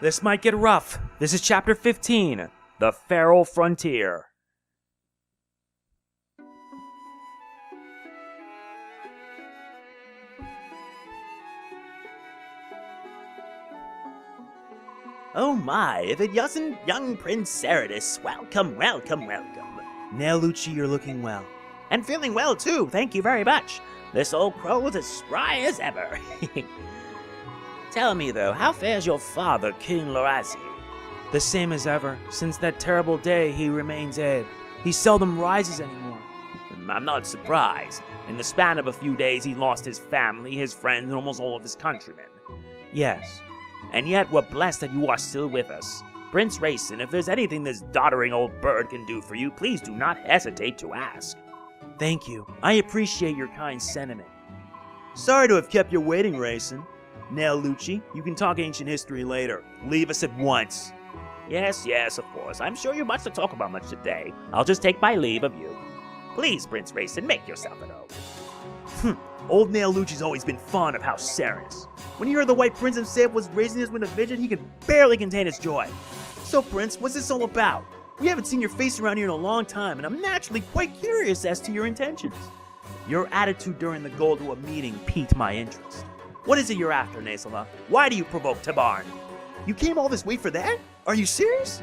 This might get rough. This is chapter 15, The Feral Frontier. Oh my, if it wasn't young Prince Ceratus, welcome. Now, Lucci, you're looking well. And feeling well too, thank you very much. This old crow is as spry as ever. Tell me though, how fares your father, King Lorazi? The same as ever. Since that terrible day, he remains dead. He seldom rises anymore. I'm not surprised. In the span of a few days, he lost his family, his friends, and almost all of his countrymen. Yes. And yet, we're blessed that you are still with us. Prince Racin, if there's anything this doddering old bird can do for you, please do not hesitate to ask. Thank you. I appreciate your kind sentiment. Sorry to have kept you waiting, Racin. Now, Lucci, you can talk ancient history later. Leave us at once. Yes, of course. I'm sure you much to talk about much today. I'll just take my leave of you. Please, Prince Racin, make yourself at home. Old Nail Lucci's always been fond of House Ceratus. When he heard the White Prince himself was raising us with a vision, he could barely contain his joy. So, Prince, what's this all about? We haven't seen your face around here in a long time, and I'm naturally quite curious as to your intentions. Your attitude during the Goldua meeting piqued my interest. What is it you're after, Nasala? Why do you provoke Tabarn? You came all this way for that? Are you serious?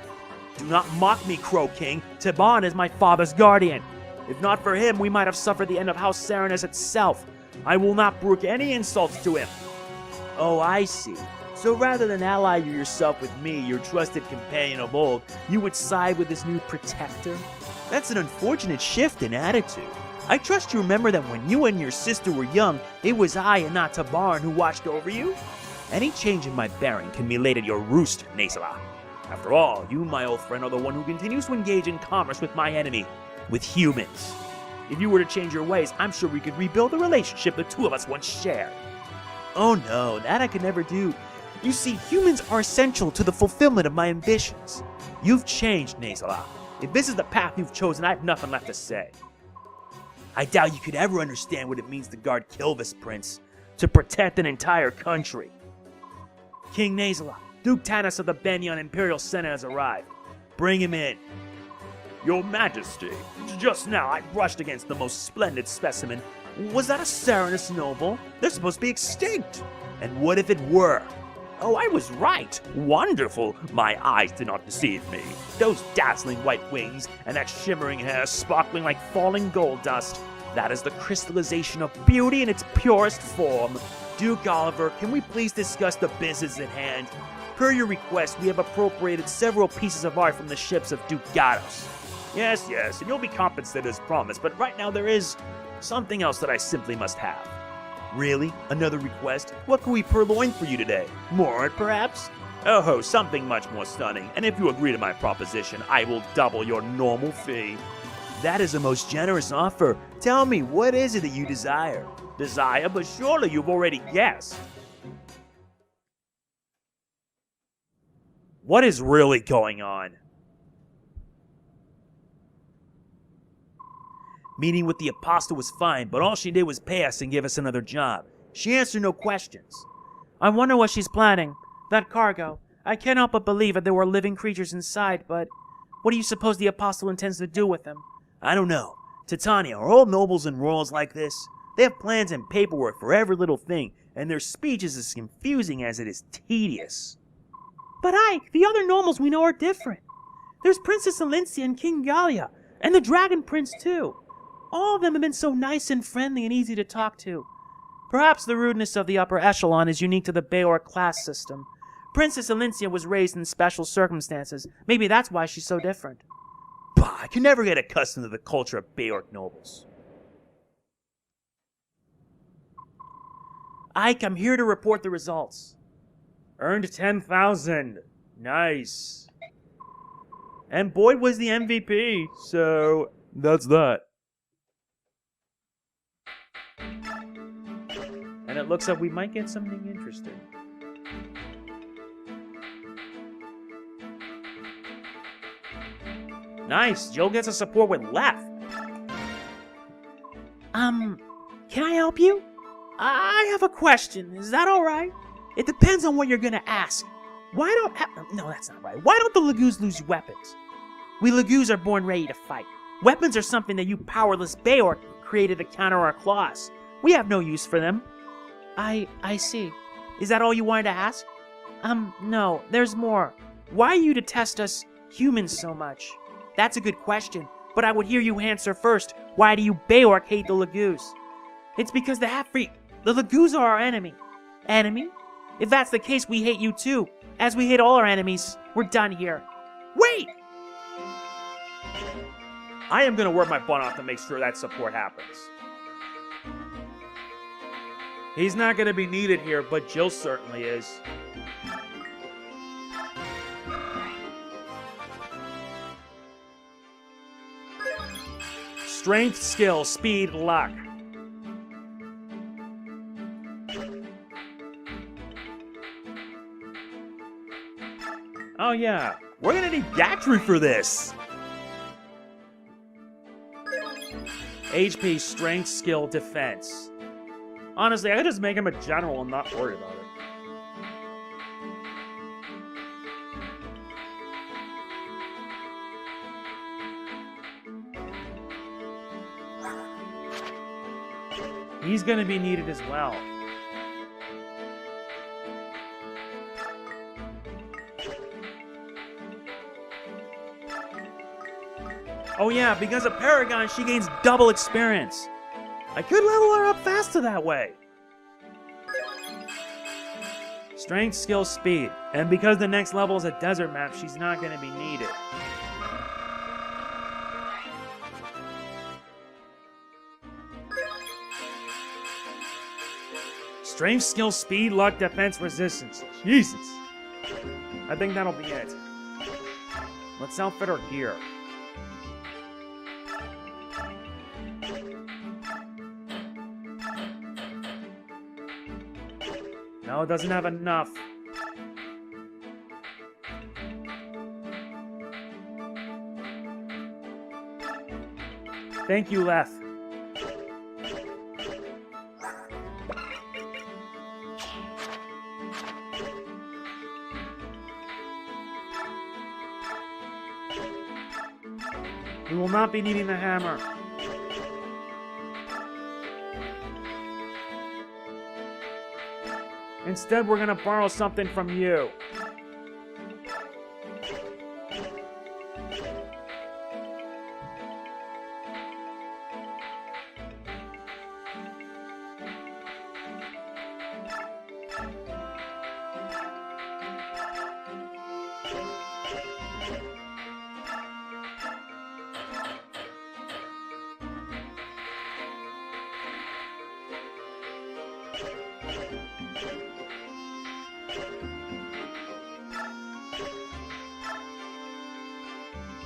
Do not mock me, Crow King. Tabarn is my father's guardian. If not for him, we might have suffered the end of House Ceratus itself. I will not brook any insults to him. Oh, I see. So rather than ally yourself with me, your trusted companion of old, you would side with this new protector? That's an unfortunate shift in attitude. I trust you remember that when you and your sister were young, it was I and not Tabarn who watched over you? Any change in my bearing can be laid at your roost, Nasala. After all, you, my old friend, are the one who continues to engage in commerce with my enemy, with humans. If you were to change your ways, I'm sure we could rebuild the relationship the two of us once shared. Oh no, that I could never do. You see, humans are essential to the fulfillment of my ambitions. You've changed, Nasala. If this is the path you've chosen, I have nothing left to say. I doubt you could ever understand what it means to guard Kilvis, Prince. To protect an entire country. King Nasala, Duke Tanis of the Begnion Imperial Senate has arrived. Bring him in. Your Majesty, just now I brushed against the most splendid specimen. Was that a Ceratus noble? They're supposed to be extinct. And what if it were? Oh, I was right. Wonderful. My eyes did not deceive me. Those dazzling white wings and that shimmering hair sparkling like falling gold dust. That is the crystallization of beauty in its purest form. Duke Oliver, can we please discuss the business at hand? Per your request, we have appropriated several pieces of art from the ships of Duke Gatos. Yes, and you'll be compensated as promised, but right now there is something else that I simply must have. Really? Another request? What can we purloin for you today? More art, perhaps? Oh, something much more stunning, and if you agree to my proposition, I will double your normal fee. That is a most generous offer. Tell me, what is it that you desire? Desire? But surely you've already guessed. What is really going on? Meeting with the Apostle was fine, but all she did was pay us and give us another job. She answered no questions. I wonder what she's planning. That cargo. I can't help but believe that there were living creatures inside, but what do you suppose the Apostle intends to do with them? I don't know. Titania, are all nobles and royals like this? They have plans and paperwork for every little thing, and their speech is as confusing as it is tedious. But Ike, the other nobles we know are different. There's Princess Alincia and King Gallia, and the Dragon Prince too. All of them have been so nice and friendly and easy to talk to. Perhaps the rudeness of the upper echelon is unique to the Bayor class system. Princess Alincia was raised in special circumstances. Maybe that's why she's so different. Bah, I can never get accustomed to the culture of Bayor nobles. Ike, I'm here to report the results. Earned 10,000. Nice. And Boyd was the MVP, so that's that. And it looks like we might get something interesting. Nice, Joe gets a support with Lethe. Can I help you? I have a question, is that alright? It depends on what you're gonna ask. No, that's not right. Why don't the laguz lose weapons? We laguz are born ready to fight. Weapons are something that you powerless Beork created to counter our claws. We have no use for them. I see. Is that all you wanted to ask? No, there's more. Why do you detest us humans so much? That's a good question, but I would hear you answer first. Why do you Beork hate the laguz? It's because the laguz are our enemy. Enemy? If that's the case, we hate you too. As we hate all our enemies. We're done here. Wait! I am gonna work my butt off to make sure that support happens. He's not gonna be needed here, but Jill certainly is. Strength, skill, speed, luck. Oh yeah, we're gonna need Gatry for this. HP, strength, skill, defense. Honestly, I could just make him a general and not worry about it. He's gonna be needed as well. Oh yeah, because of Paragon, she gains double experience. I could level her up faster that way. Strength, skill, speed. And because the next level is a desert map, she's not going to be needed. Strength, skill, speed, luck, defense, resistance. Jesus. I think that'll be it. Let's outfit her gear. No, it doesn't have enough. Thank you, Lethe. We will not be needing the hammer. Instead, we're gonna borrow something from you.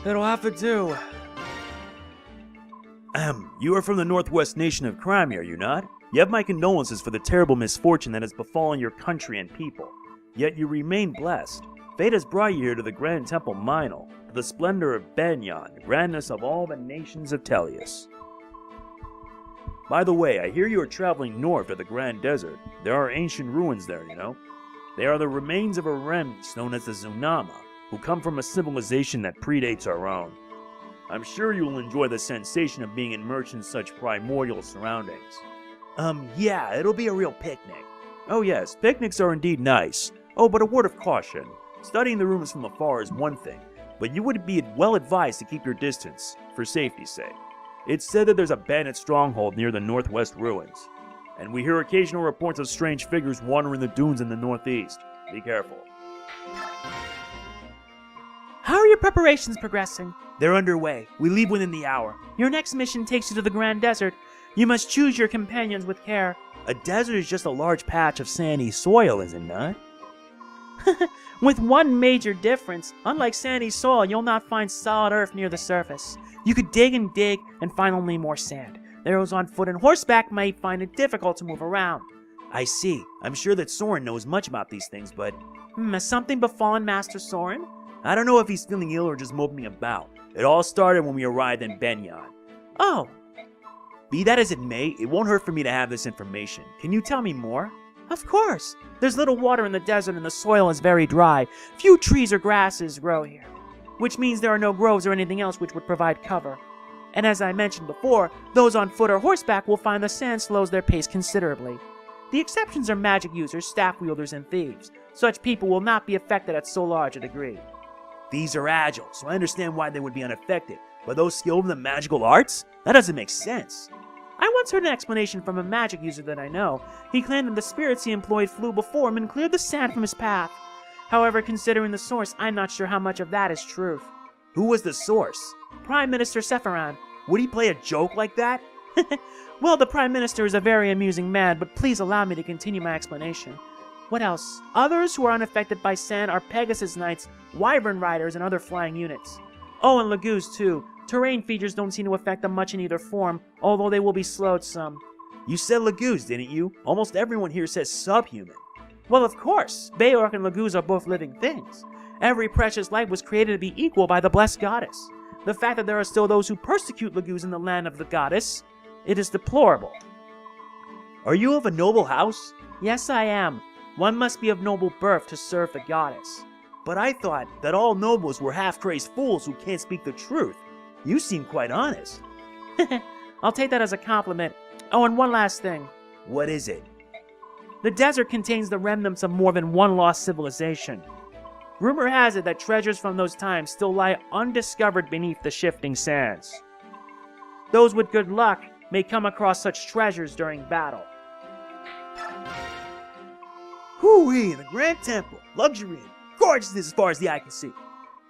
It'll have to do. You are from the northwest nation of Crimea, are you not? You have my condolences for the terrible misfortune that has befallen your country and people. Yet you remain blessed. Fate has brought you here to the Grand Temple Minal, to the splendor of Begnion, the grandness of all the nations of Tellius. By the way, I hear you are traveling north to the Grand Desert. There are ancient ruins there, you know. They are the remains of a remnant known as the Zunama, who come from a civilization that predates our own. I'm sure you will enjoy the sensation of being immersed in such primordial surroundings. Yeah, it'll be a real picnic. Oh yes, picnics are indeed nice. Oh, but a word of caution. Studying the ruins from afar is one thing, but you would be well advised to keep your distance, for safety's sake. It's said that there's a bandit stronghold near the northwest ruins, and we hear occasional reports of strange figures wandering the dunes in the northeast. Be careful. How are your preparations progressing? They're underway. We leave within the hour. Your next mission takes you to the Grand Desert. You must choose your companions with care. A desert is just a large patch of sandy soil, is it not? With one major difference. Unlike sandy soil, you'll not find solid earth near the surface. You could dig and find only more sand. Those on foot and horseback might find it difficult to move around. I see. I'm sure that Soren knows much about these things, but... Has something befallen Master Soren? I don't know if he's feeling ill or just moping about. It all started when we arrived in Begnion. Oh. Be that as it may, it won't hurt for me to have this information. Can you tell me more? Of course. There's little water in the desert and the soil is very dry. Few trees or grasses grow here, which means there are no groves or anything else which would provide cover. And as I mentioned before, those on foot or horseback will find the sand slows their pace considerably. The exceptions are magic users, staff wielders, and thieves. Such people will not be affected at so large a degree. These are agile, so I understand why they would be unaffected. But those skilled in the magical arts? That doesn't make sense. I once heard an explanation from a magic user that I know. He claimed that the spirits he employed flew before him and cleared the sand from his path. However, considering the source, I'm not sure how much of that is truth. Who was the source? Prime Minister Stefan. Would he play a joke like that? Well, the Prime Minister is a very amusing man, but please allow me to continue my explanation. What else? Others who are unaffected by sand are Pegasus Knights, Wyvern Riders, and other flying units. Oh, and laguz too. Terrain features don't seem to affect them much in either form, although they will be slowed some. You said laguz, didn't you? Almost everyone here says subhuman. Well, of course. Beorc and laguz are both living things. Every precious life was created to be equal by the blessed goddess. The fact that there are still those who persecute laguz in the land of the goddess, it is deplorable. Are you of a noble house? Yes, I am. One must be of noble birth to serve the goddess. But I thought that all nobles were half-crazed fools who can't speak the truth. You seem quite honest. I'll take that as a compliment. Oh, and one last thing. What is it? The desert contains the remnants of more than one lost civilization. Rumor has it that treasures from those times still lie undiscovered beneath the shifting sands. Those with good luck may come across such treasures during battle. Hoo-wee, in the Grand Temple, luxury and gorgeousness as far as the eye can see.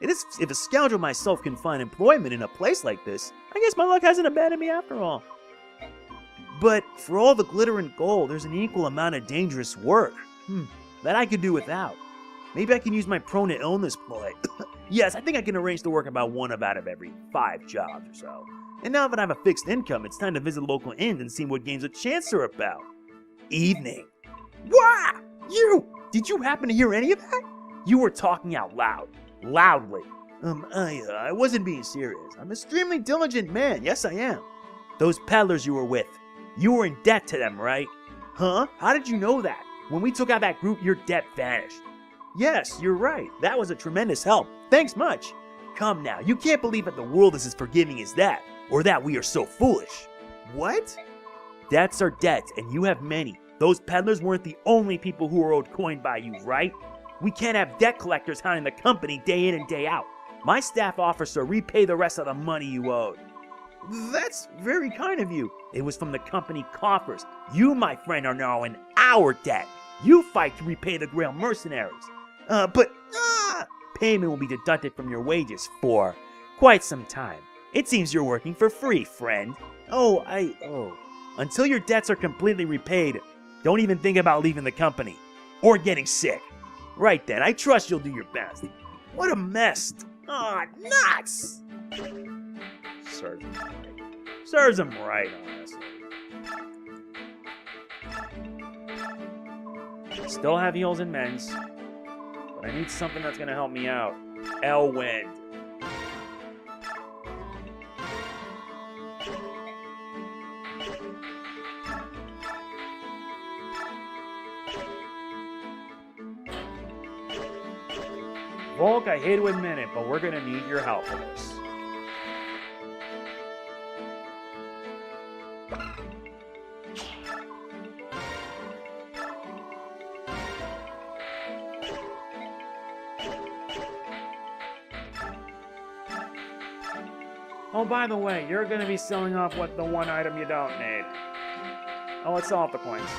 If a scoundrel myself can find employment in a place like this, I guess my luck hasn't abandoned me after all. But for all the glitter and gold, there's an equal amount of dangerous work that I could do without. Maybe I can use my prone to illness ploy. Yes, I think I can arrange to work about one out of every 5 jobs or so. And now that I have a fixed income, it's time to visit local inns and see what games of chance are about. Evening. Wah! Did you happen to hear any of that? You were talking out loud. Loudly. I wasn't being serious. I'm an extremely diligent man. Yes, I am. Those peddlers you were with, you were in debt to them, right? Huh? How did you know that? When we took out that group, your debt vanished. Yes, you're right. That was a tremendous help. Thanks much. Come now, you can't believe that the world is as forgiving as that, or that we are so foolish. What? Debts are debts, and you have many. Those peddlers weren't the only people who were owed coin by you, right? We can't have debt collectors hounding the company day in and day out. My staff offers to repay the rest of the money you owed. That's very kind of you. It was from the company coffers. You, my friend, are now in our debt. You fight to repay the Greil Mercenaries. But payment will be deducted from your wages for quite some time. It seems you're working for free, friend. Until your debts are completely repaid, don't even think about leaving the company. Or getting sick. Right then, I trust you'll do your best. What a mess. Nuts! Serves him right, honestly. Still have heals and mends, but I need something that's gonna help me out. Elwind. Volk, I hate to admit it, but we're gonna need your help for this. Oh, by the way, you're gonna be selling off the one item you don't need. Oh, let's sell off the coins.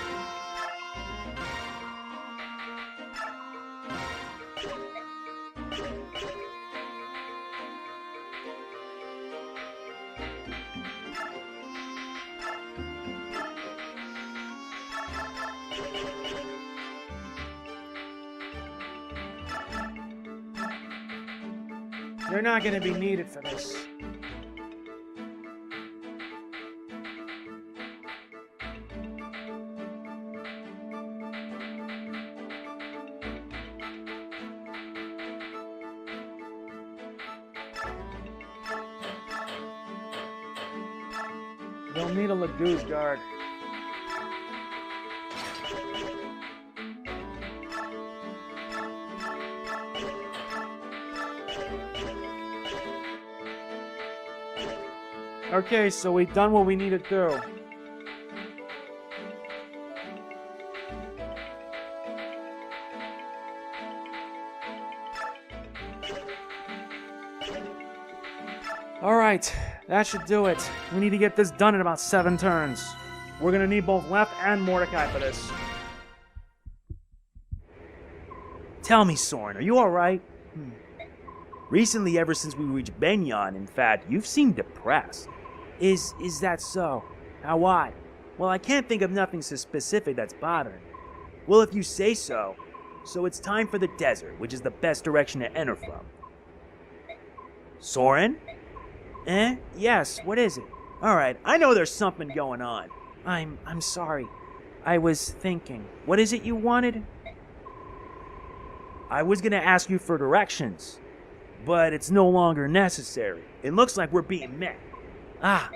You're not gonna be needed for this. You'll need a laguz guard. Okay, so we've done what we need to do. Alright, that should do it. We need to get this done in about 7 turns. We're gonna need both Lethe and Mordecai for this. Tell me, Soren, are you alright? Recently, ever since we reached Begnion, in fact, you've seemed depressed. Is that so? How odd? Well, I can't think of nothing so specific that's bothering you. Well, if you say so. So it's time for the desert, which is the best direction to enter from. Soren? Yes, what is it? Alright, I know there's something going on. I'm sorry. I was thinking. What is it you wanted? I was gonna ask you for directions, but it's no longer necessary. It looks like we're being met. Ah.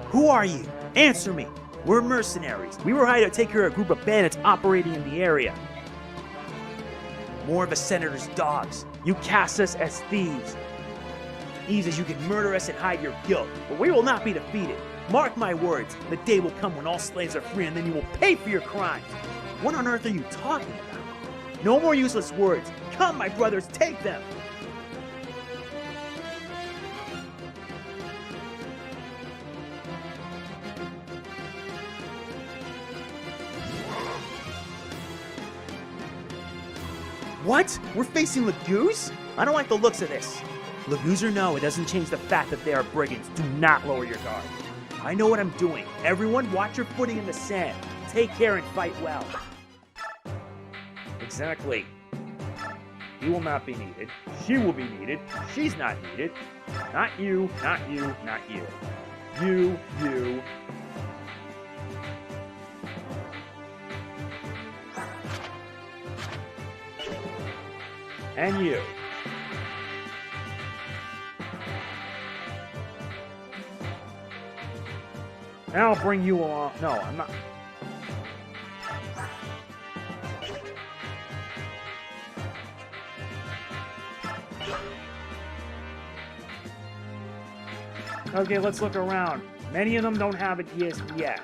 Who are you? Answer me. We're mercenaries. We were hired to take care of a group of bandits operating in the area. More of a senator's dogs. You cast us as thieves. Thieves as you can murder us and hide your guilt, but we will not be defeated. Mark my words, the day will come when all slaves are free and then you will pay for your crimes. What on earth are you talking about? No more useless words. Come, my brothers, take them. What? We're facing laguz? I don't like the looks of this. Laguz or no, it doesn't change the fact that they are brigands. Do not lower your guard. I know what I'm doing. Everyone, watch your footing in the sand. Take care and fight well. Exactly. He will not be needed. She will be needed. She's not needed. Not you, not you, not you. You. And you. And I'll bring you along. No, I'm not. Okay, let's look around. Many of them don't have it yet.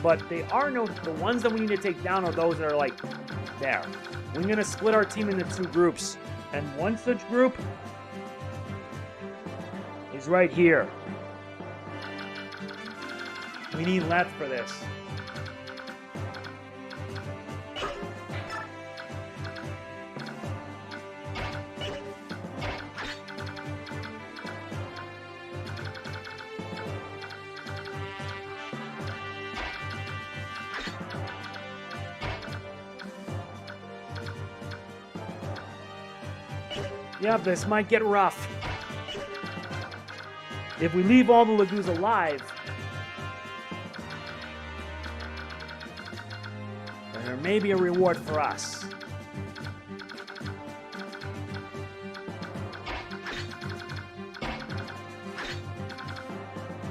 But they are the ones that we need to take down are those that are like there. We're gonna split our team into 2 groups. And one such group is right here. We need Lethe for this. Yep, this might get rough. If we leave all the laguz alive, then there may be a reward for us.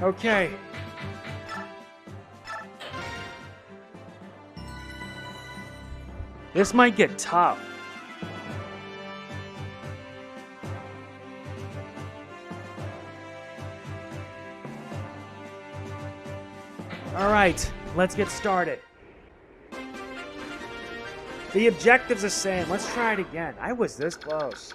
Okay. This might get tough. Alright, let's get started. The objective's the same. Let's try it again. I was this close.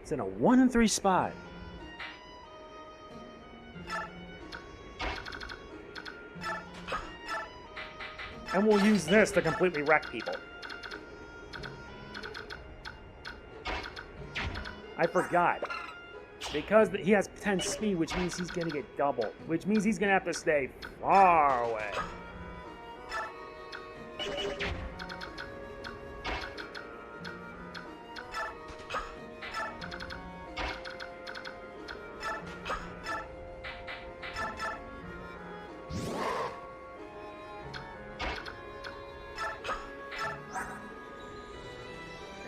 It's in a 1 in 3 spot. And we'll use this to completely wreck people. I forgot. Because he has 10 speed, which means he's gonna get double. Which means he's gonna have to stay far away.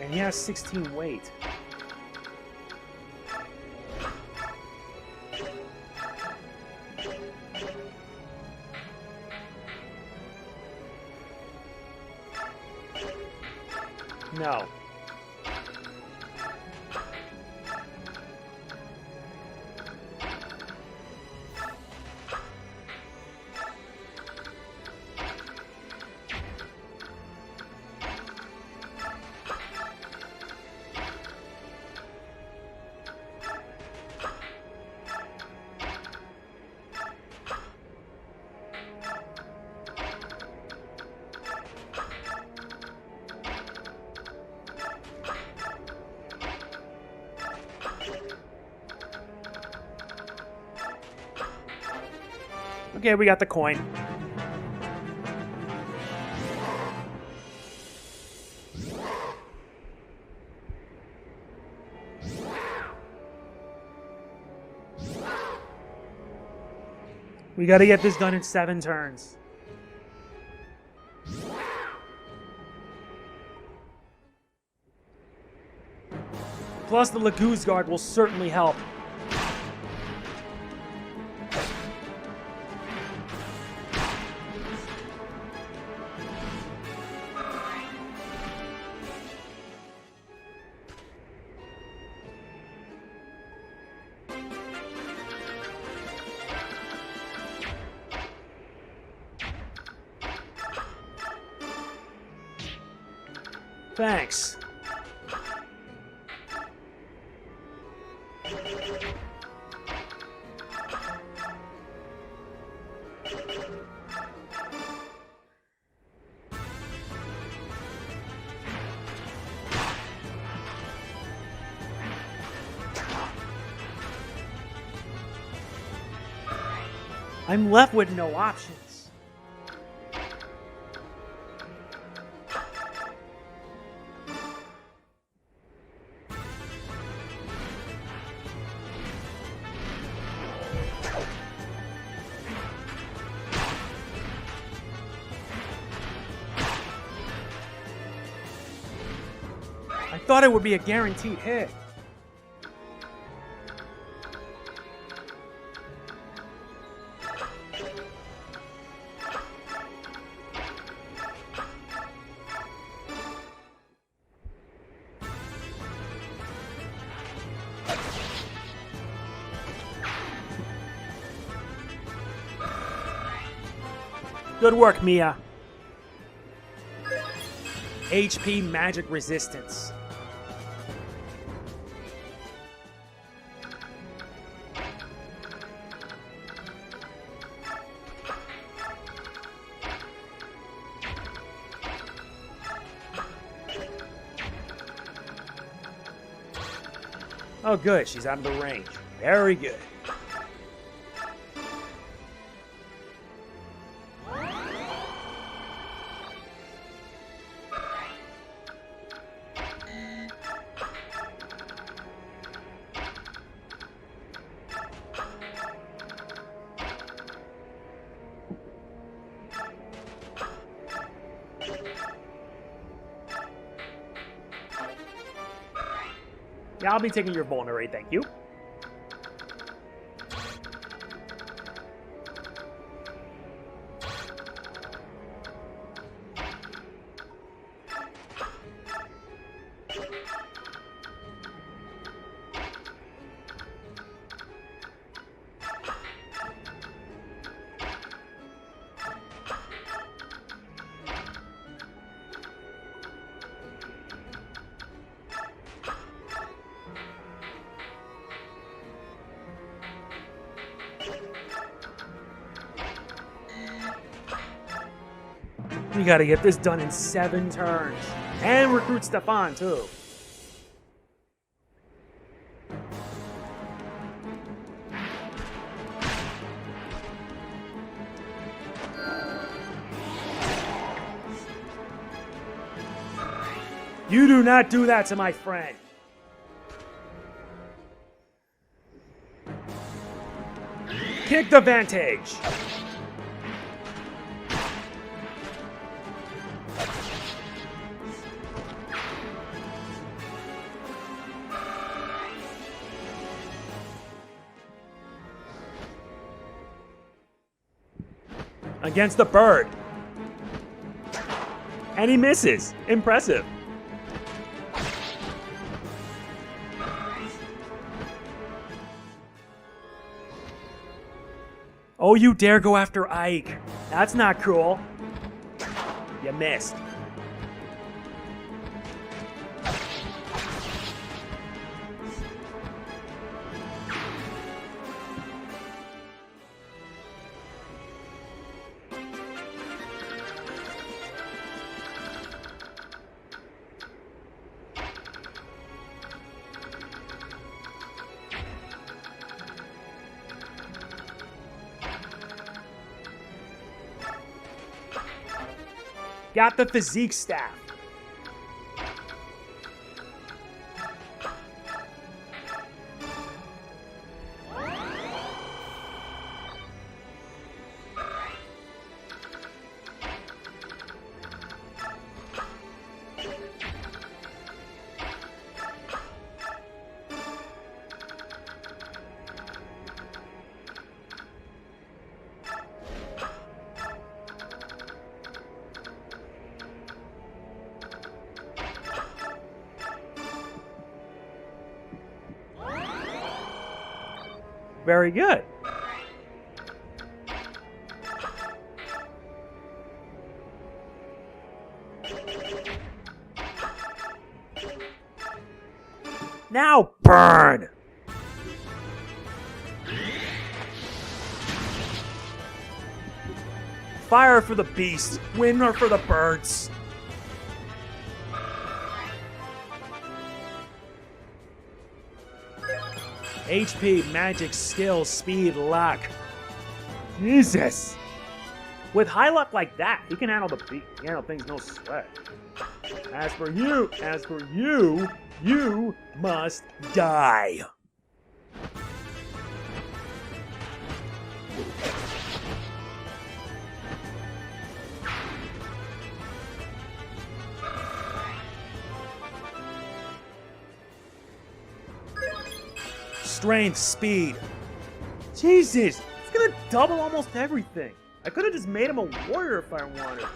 And he has 16 weight. No. Okay, we got the coin. We gotta get this done in 7 turns. Plus the Laguz guard will certainly help. Thanks. I'm left with no options. I thought it would be a guaranteed hit. Good work, Mia. HP magic resistance. Oh, good. She's out of the range. Very good. Yeah, I'll be taking your vulnerary, thank you. We gotta get this done in 7 turns. And recruit Stefan, too. You do not do that to my friend. Kick the vantage. Against the bird. And he misses. Impressive. Oh, you dare go after Ike. That's not cool. You missed. Got the physique staff. Very good. Now burn! Fire for the beast, wind or for the birds. HP, magic, skill, speed, luck. Jesus! With high luck like that, he can handle things no sweat. As for you, you must die. Strength, speed. Jesus, it's gonna double almost everything. I could have just made him a warrior if I wanted.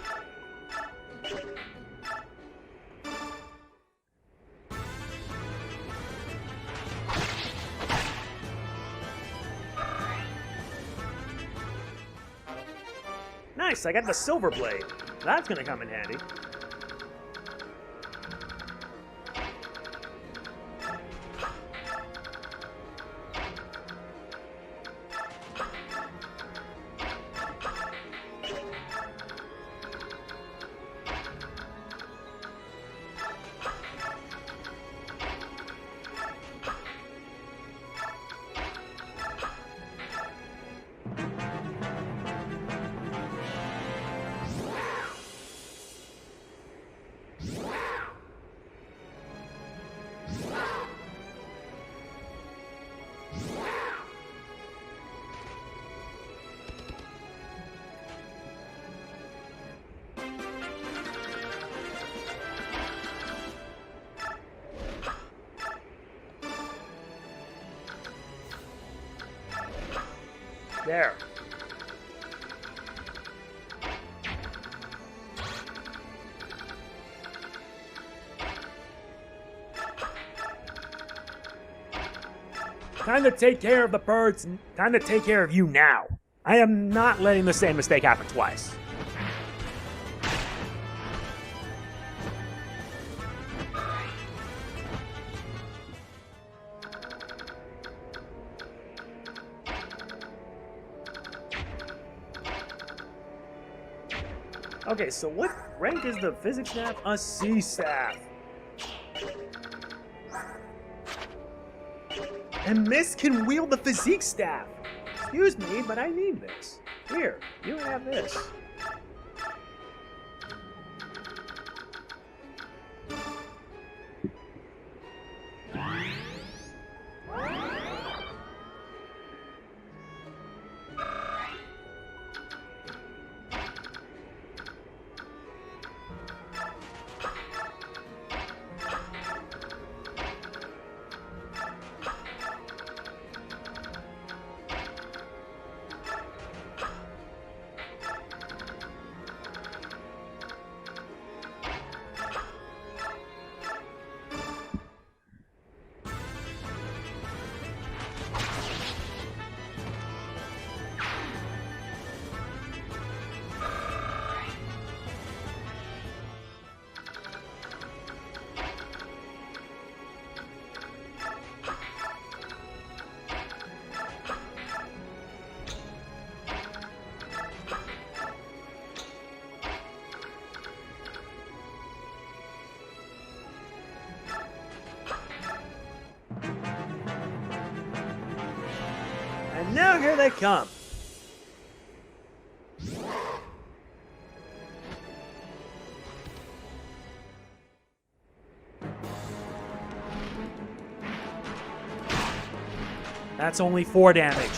Nice, I got the silver blade. That's gonna come in handy. There. Time to take care of the birds. Time to take care of you now. I am not letting the same mistake happen twice. Okay, so what rank is the physics staff? A C staff. And Miss can wield the physique staff. Excuse me, but I need this. Here, you have this. And now here they come. That's only 4 damage.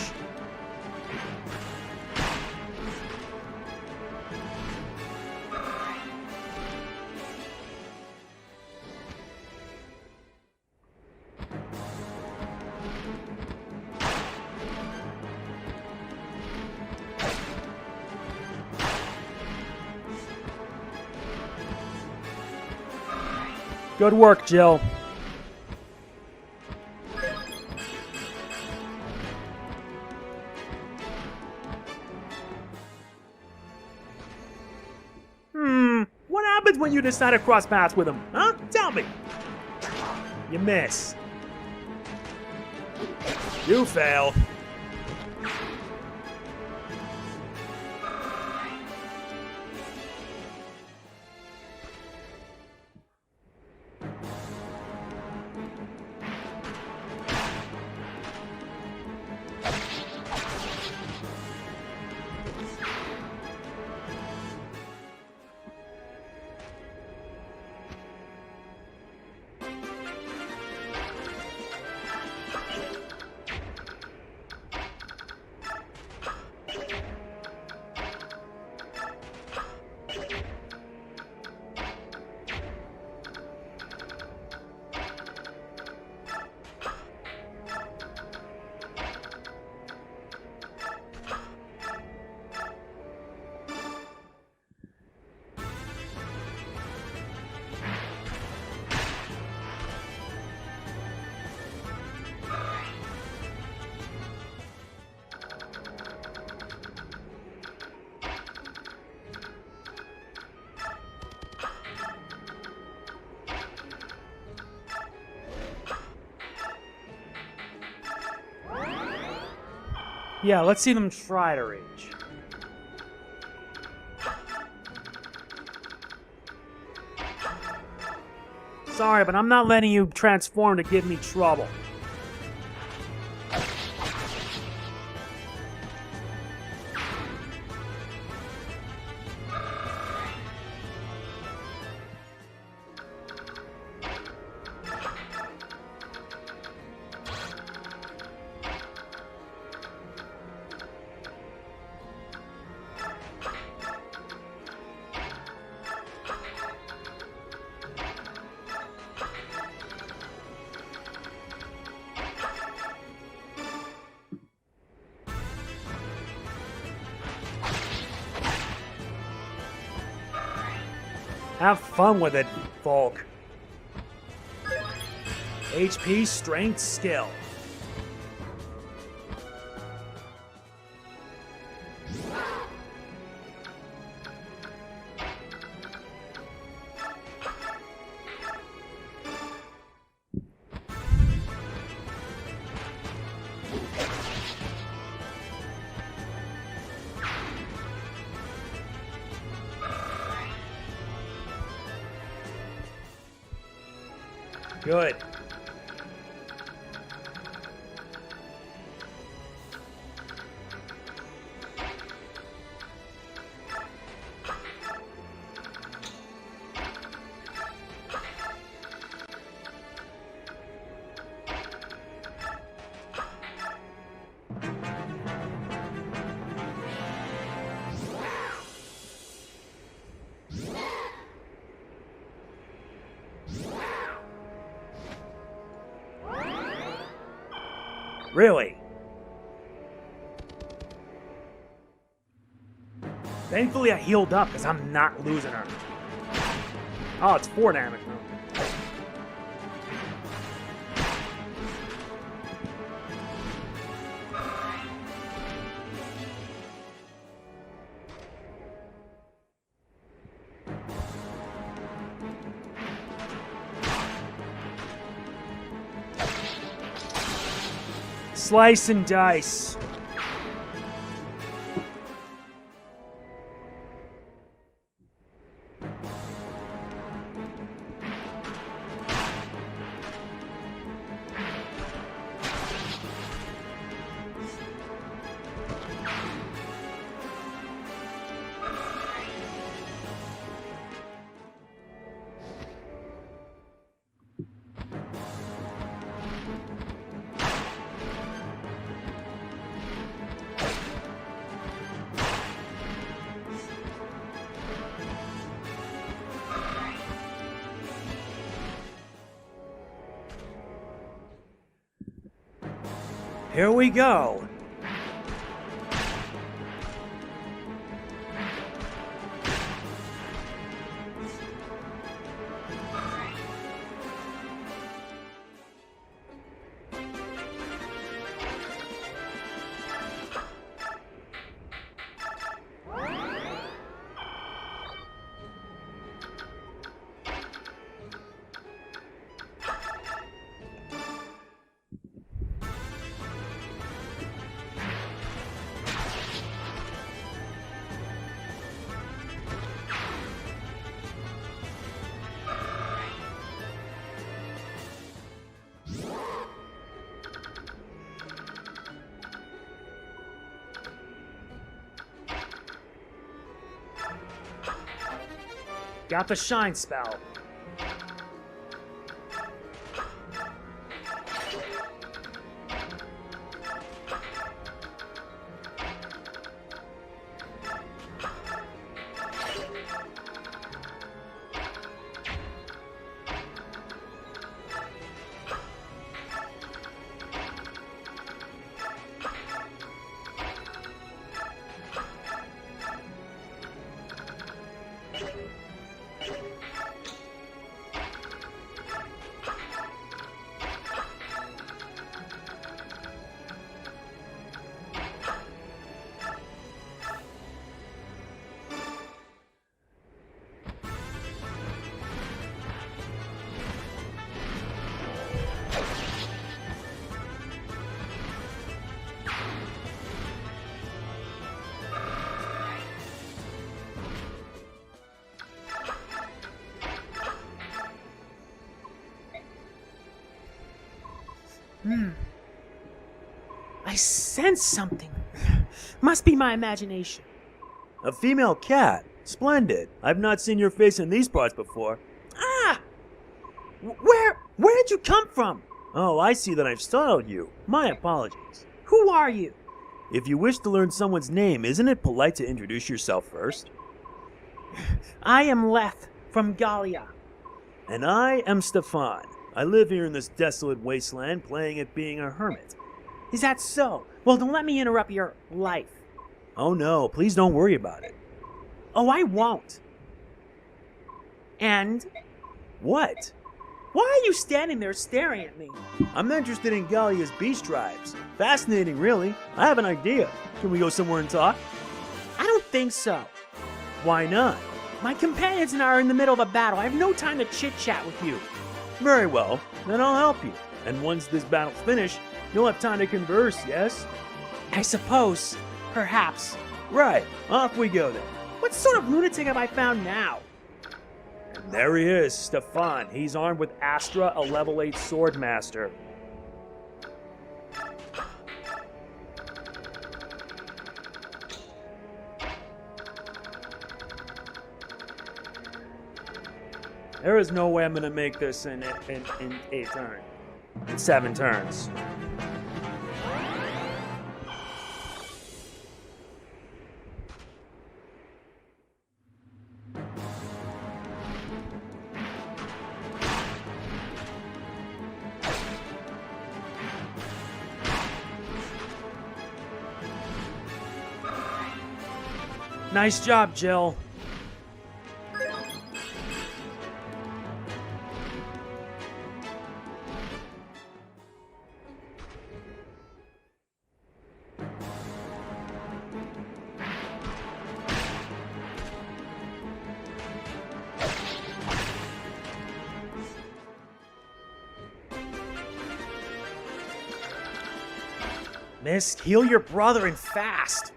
Good work, Jill. What happens when you decide to cross paths with him? Huh? Tell me. You miss. You fail. Yeah, let's see them try to reach. Sorry, but I'm not letting you transform to give me trouble. Have fun with it, Volk. HP, strength, skill. Good. Really? Thankfully I healed up because I'm not losing her. Oh, it's 4 damage now. Slice and dice. Here we go. Got the shine spell. I sense something. Must be my imagination. A female cat. Splendid. I've not seen your face in these parts before. Ah! Where did you come from? Oh, I see that I've startled you. My apologies. Who are you? If you wish to learn someone's name, isn't it polite to introduce yourself first? I am Lethe from Gallia. And I am Stefan. I live here in this desolate wasteland, playing at being a hermit. Is that so? Well, don't let me interrupt your life. Oh no, please don't worry about it. Oh, I won't. And? What? Why are you standing there staring at me? I'm interested in Gallia's beast tribes. Fascinating, really. I have an idea. Can we go somewhere and talk? I don't think so. Why not? My companions and I are in the middle of a battle. I have no time to chit-chat with you. Very well, then I'll help you. And once this battle's finished, you'll have time to converse, yes? I suppose. Perhaps. Right, off we go then. What sort of lunatic have I found now? And there he is, Stefan. He's armed with Astra, a level 8 sword master. There is no way I'm gonna make this in 8 turns. In 7 turns. Nice job, Jill. Miss, heal your brother and fast.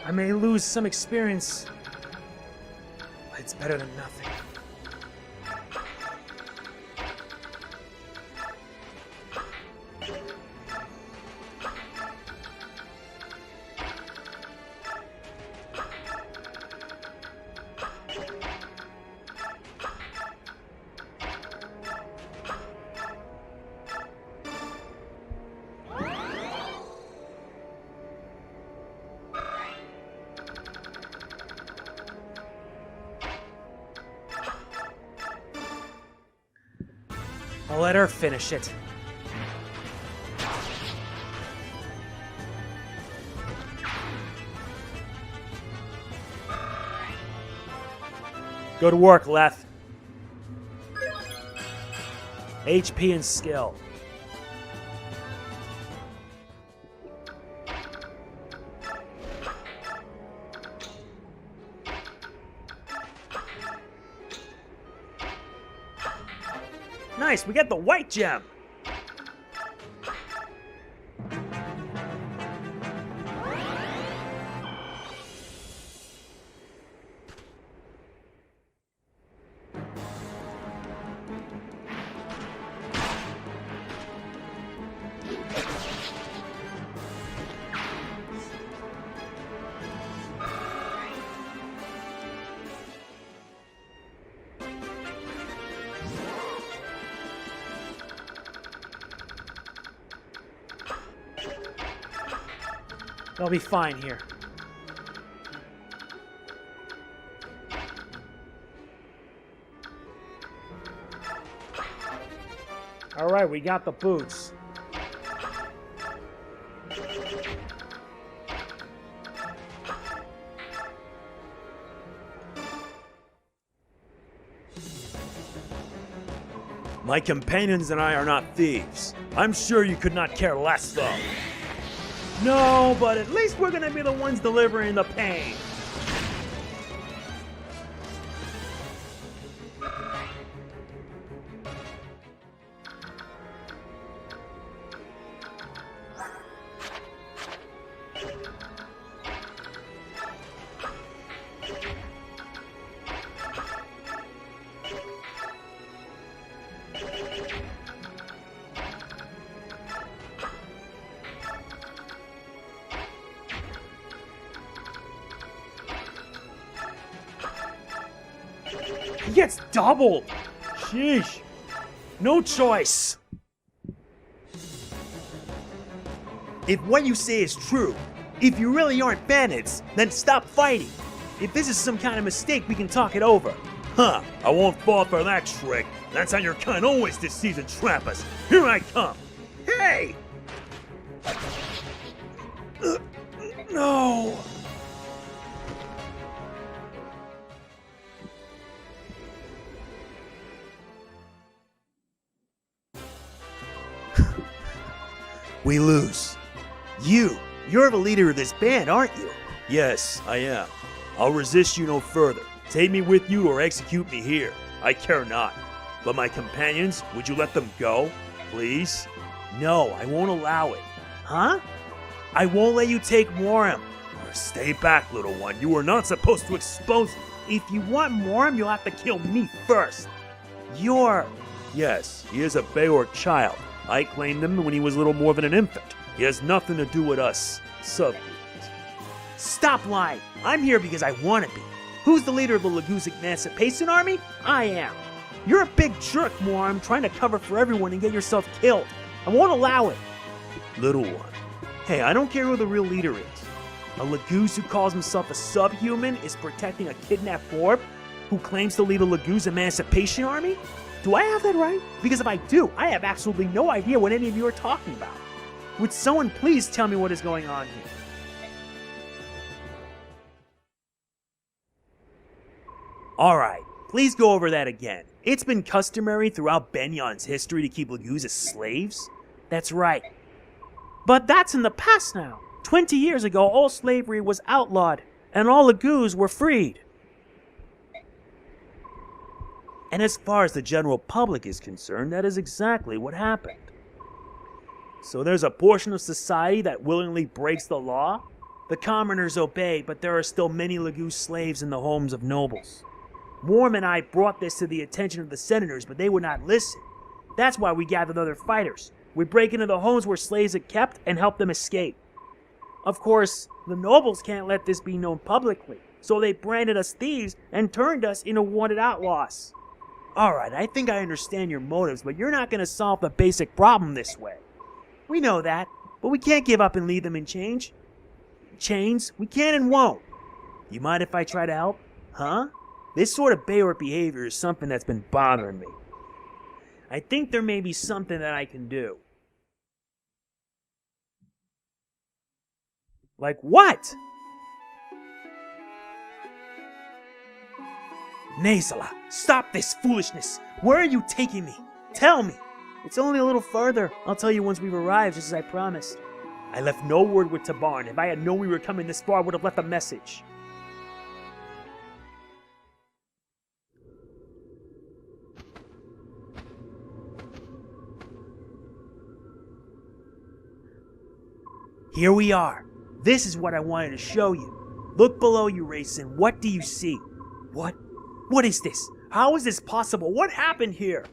I may lose some experience, but it's better than nothing. I'll let her finish it. Good work, Lethe. HP and skill. Nice, we got the white gem! I'll be fine here. Alright, we got the boots. My companions and I are not thieves. I'm sure you could not care less, though. No, but at least we're gonna be the ones delivering the pain. He gets doubled! Sheesh. No choice. If what you say is true, if you really aren't bandits, then stop fighting. If this is some kind of mistake, we can talk it over. Huh, I won't fall for that trick. That's how your kind always deceive and trap us. Here I come. Hey! No! We lose. You're the leader of this band, aren't you? Yes, I am. I'll resist you no further. Take me with you or execute me here. I care not. But my companions, would you let them go? Please? No, I won't allow it. Huh? I won't let you take Moram. Stay back, little one. You are not supposed to expose me. If you want Moram, you'll have to kill me first. Yes, he is a Beorg child. I claimed him when he was little more than an infant. He has nothing to do with us. Subhumans. Stop lying. I'm here because I want to be. Who's the leader of the laguz emancipation army? I am. You're a big jerk, Moram, trying to cover for everyone and get yourself killed. I won't allow it. Little one. Hey, I don't care who the real leader is. A laguz who calls himself a subhuman is protecting a kidnapped orb who claims to lead a laguz emancipation army? Do I have that right? Because if I do, I have absolutely no idea what any of you are talking about. Would someone please tell me what is going on here? Alright, please go over that again. It's been customary throughout Begnion's history to keep laguz as slaves? That's right. But that's in the past now. 20 years ago, all slavery was outlawed, and all laguz were freed. And as far as the general public is concerned, that is exactly what happened. So there's a portion of society that willingly breaks the law? The commoners obeyed, but there are still many laguz slaves in the homes of nobles. Worm and I brought this to the attention of the senators, but they would not listen. That's why we gathered other fighters. We break into the homes where slaves are kept and help them escape. Of course, the nobles can't let this be known publicly, so they branded us thieves and turned us into wanted outlaws. Alright, I think I understand your motives, but you're not going to solve the basic problem this way. We know that, but we can't give up and leave them in chains. We can and won't. You mind if I try to help? Huh? This sort of Bayor behavior is something that's been bothering me. I think there may be something that I can do. Like what? Nazala, stop this foolishness! Where are you taking me? Tell me! It's only a little further. I'll tell you once we've arrived, just as I promised. I left no word with Tabarn. If I had known we were coming this far, I would have left a message. Here we are. This is what I wanted to show you. Look below you, Racing. What do you see? What? What is this? How is this possible? What happened here?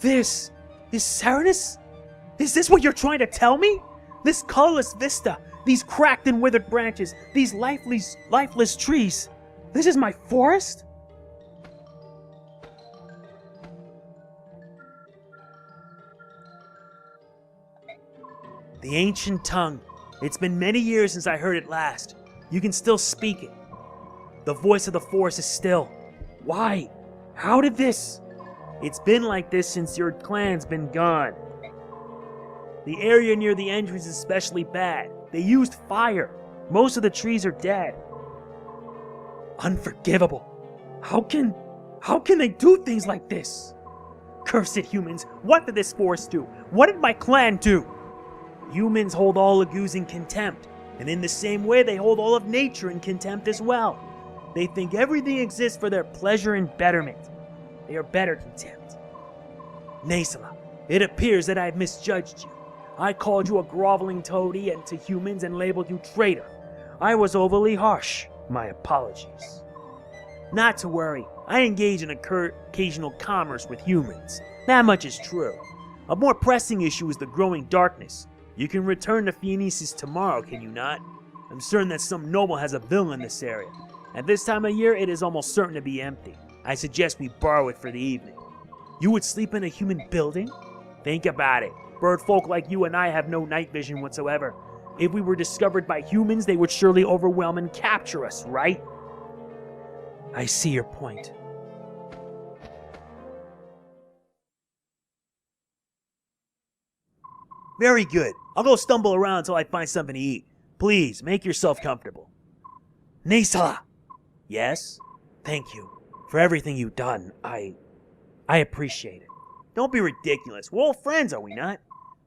This Serenus? Is this what you're trying to tell me? This colorless vista, these cracked and withered branches, these lifeless trees. This is my forest? The ancient tongue. It's been many years since I heard it last. You can still speak it. The voice of the forest is still. Why? How did this? It's been like this since your clan's been gone. The area near the entrance is especially bad. They used fire. Most of the trees are dead. Unforgivable. How can they do things like this? Cursed humans, what did this forest do? What did my clan do? Humans hold all laguz in contempt, and in the same way they hold all of nature in contempt as well. They think everything exists for their pleasure and betterment. They are better contempt. Nazala, it appears that I have misjudged you. I called you a groveling toady and to humans and labeled you traitor. I was overly harsh. My apologies. Not to worry, I engage in occasional commerce with humans. That much is true. A more pressing issue is the growing darkness. You can return to Phoenices tomorrow, can you not? I'm certain that some noble has a villa in this area. At this time of year, it is almost certain to be empty. I suggest we borrow it for the evening. You would sleep in a human building? Think about it. Bird folk like you and I have no night vision whatsoever. If we were discovered by humans, they would surely overwhelm and capture us, right? I see your point. Very good. I'll go stumble around until I find something to eat. Please, make yourself comfortable. Nazala! Yes? Thank you for everything you've done. I appreciate it. Don't be ridiculous. We're old friends, are we not?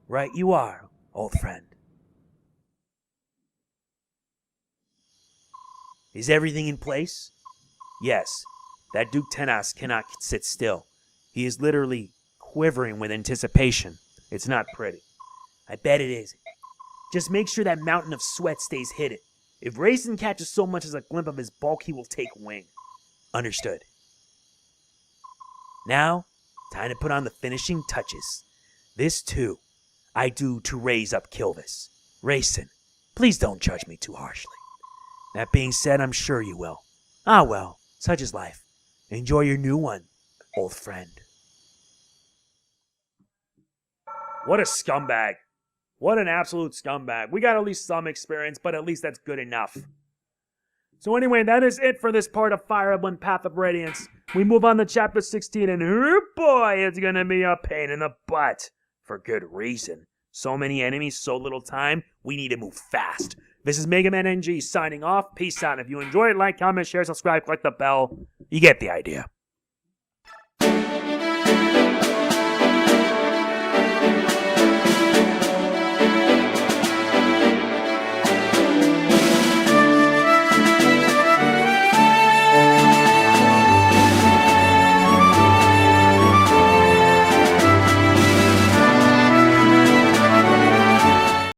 Right you are, old friend. Is everything in place? Yes. That Duke Tenas cannot sit still. He is literally quivering with anticipation. It's not pretty. I bet it isn't. Just make sure that mountain of sweat stays hidden. If Racing catches so much as a glimpse of his bulk, he will take wing. Understood. Now, time to put on the finishing touches. This, too, I do to raise up Kilvis. Racing, please don't judge me too harshly. That being said, I'm sure you will. Ah well, such is life. Enjoy your new one, old friend. What a scumbag. What an absolute scumbag. We got at least some experience, but at least that's good enough. So anyway, that is it for this part of Fire Emblem Path of Radiance. We move on to Chapter 16, and oh boy, it's gonna be a pain in the butt. For good reason. So many enemies, so little time, we need to move fast. This is MegamanNG signing off. Peace out. If you enjoyed, like, comment, share, subscribe, click the bell. You get the idea.